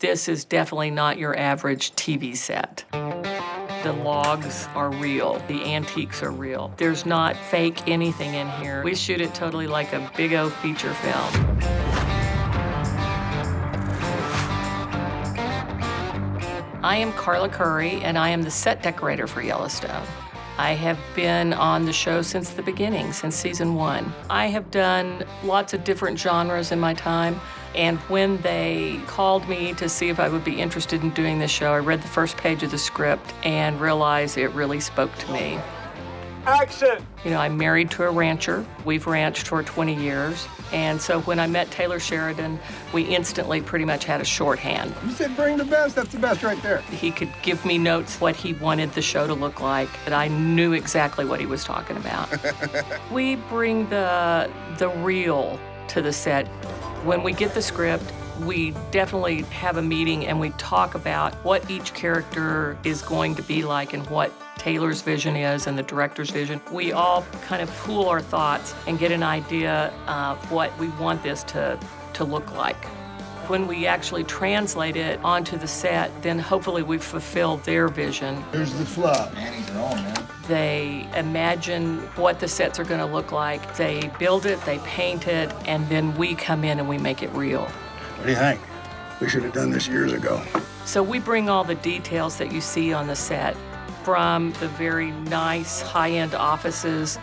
This is definitely not your average TV set. The logs are real. The antiques are real. There's not fake anything in here. We shoot it totally like a big O feature film. I am Carla Curry, and I am the set decorator for Yellowstone. I have been on the show since the beginning, since season 1. I have done lots of different genres in my time, and when they called me to see if I would be interested in doing this show, I read the first page of the script and realized it really spoke to me. Action! You know, I'm married to a rancher. We've ranched for 20 years. And so when I met Taylor Sheridan, we instantly pretty much had a shorthand. You said bring the best, that's the best right there. He could give me notes what he wanted the show to look like, and I knew exactly what he was talking about. We bring the real to the set. When we get the script, we definitely have a meeting and we talk about what each character is going to be like and what Taylor's vision is and the director's vision. We all kind of pool our thoughts and get an idea of what we want this to look like. When we actually translate it onto the set, then hopefully we've fulfilled their vision. Here's the flub. Annie's wrong, man. They imagine what the sets are going to look like. They build it, they paint it, and then we come in and we make it real. What do you think? We should have done this years ago. So we bring all the details that you see on the set, from the very nice high-end offices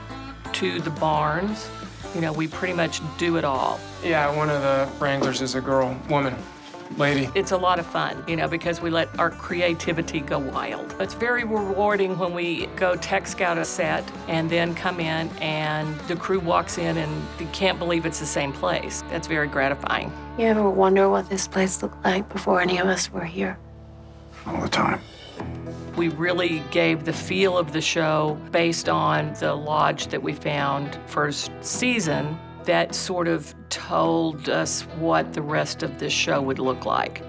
to the barns. You know, we pretty much do it all. Yeah, one of the wranglers is a woman, lady. It's a lot of fun, you know, because we let our creativity go wild. It's very rewarding when we go tech scout a set and then come in and the crew walks in and you can't believe it's the same place. That's very gratifying. You ever wonder what this place looked like before any of us were here? All the time. We really gave the feel of the show based on the lodge that we found first season that sort of told us what the rest of this show would look like.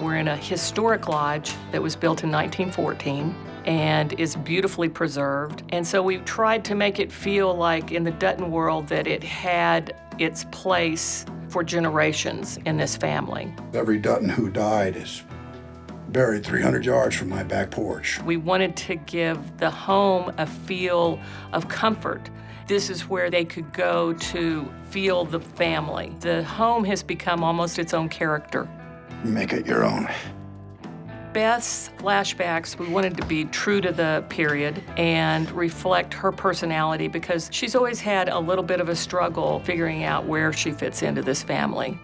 We're in a historic lodge that was built in 1914 and is beautifully preserved. And so we tried to make it feel like in the Dutton world that it had its place for generations in this family. Every Dutton who died is buried 300 yards from my back porch. We wanted to give the home a feel of comfort. This is where they could go to feel the family. The home has become almost its own character. Make it your own. Beth's flashbacks, we wanted to be true to the period and reflect her personality because she's always had a little bit of a struggle figuring out where she fits into this family,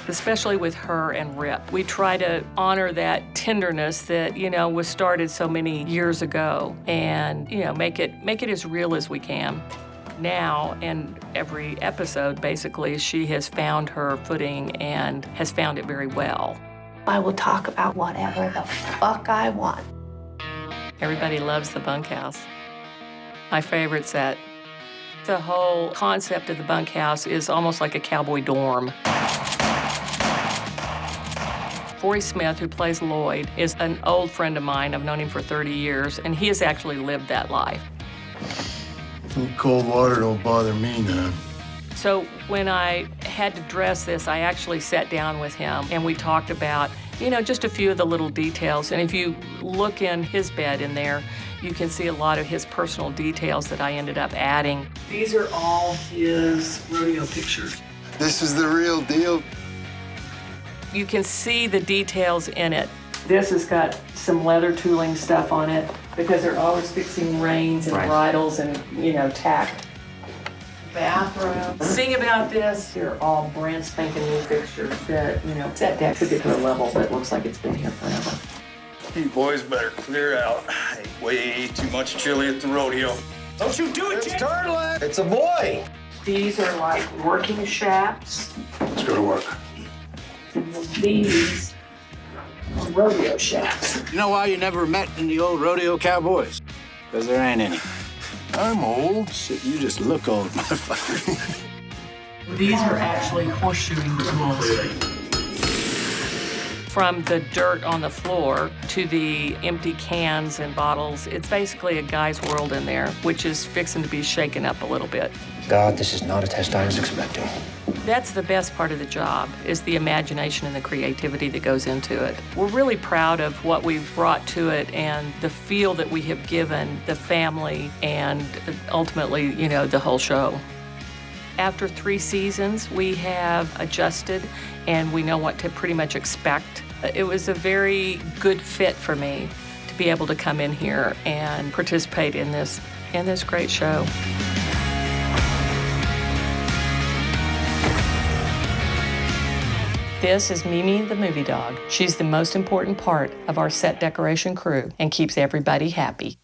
especially with her and Rip. We try to honor that tenderness that, you know, was started so many years ago and, you know, make it as real as we can. Now, in every episode, basically, she has found her footing and has found it very well. I will talk about whatever the fuck I want. Everybody loves the bunkhouse. My favorite set. The whole concept of the bunkhouse is almost like a cowboy dorm. Forrest Smith, who plays Lloyd, is an old friend of mine. I've known him for 30 years, and he has actually lived that life. Cold water don't bother me none. So when I had to dress this, I actually sat down with him and we talked about, you know, just a few of the little details. And if you look in his bed in there, you can see a lot of his personal details that I ended up adding. These are all his rodeo pictures. This is the real deal. You can see the details in it. This has got some leather tooling stuff on it because they're always fixing reins and bridles and, you know, tack. Bathroom. The thing about this, they're all brand spanking new fixtures that, you know, that deck could get to a level that looks like it's been here forever. You boys better clear out. I ate way too much chili at the rodeo. Don't you do it, Jake! Turtle! It's a boy! These are like working shafts. Let's go to work. And these are rodeo shafts. You know why you never met in the old rodeo cowboys? Because there ain't any. I'm old. Shit, you just look old, motherfucker. These are actually horseshoeing tools. From the dirt on the floor to the empty cans and bottles, it's basically a guy's world in there, which is fixing to be shaken up a little bit. God, this is not a test I was expecting. That's the best part of the job, is the imagination and the creativity that goes into it. We're really proud of what we've brought to it and the feel that we have given the family and ultimately, the whole show. After 3 seasons, we have adjusted and we know what to pretty much expect. It was a very good fit for me to be able to come in here and participate in this great show. This is Mimi the Movie Dog. She's the most important part of our set decoration crew and keeps everybody happy.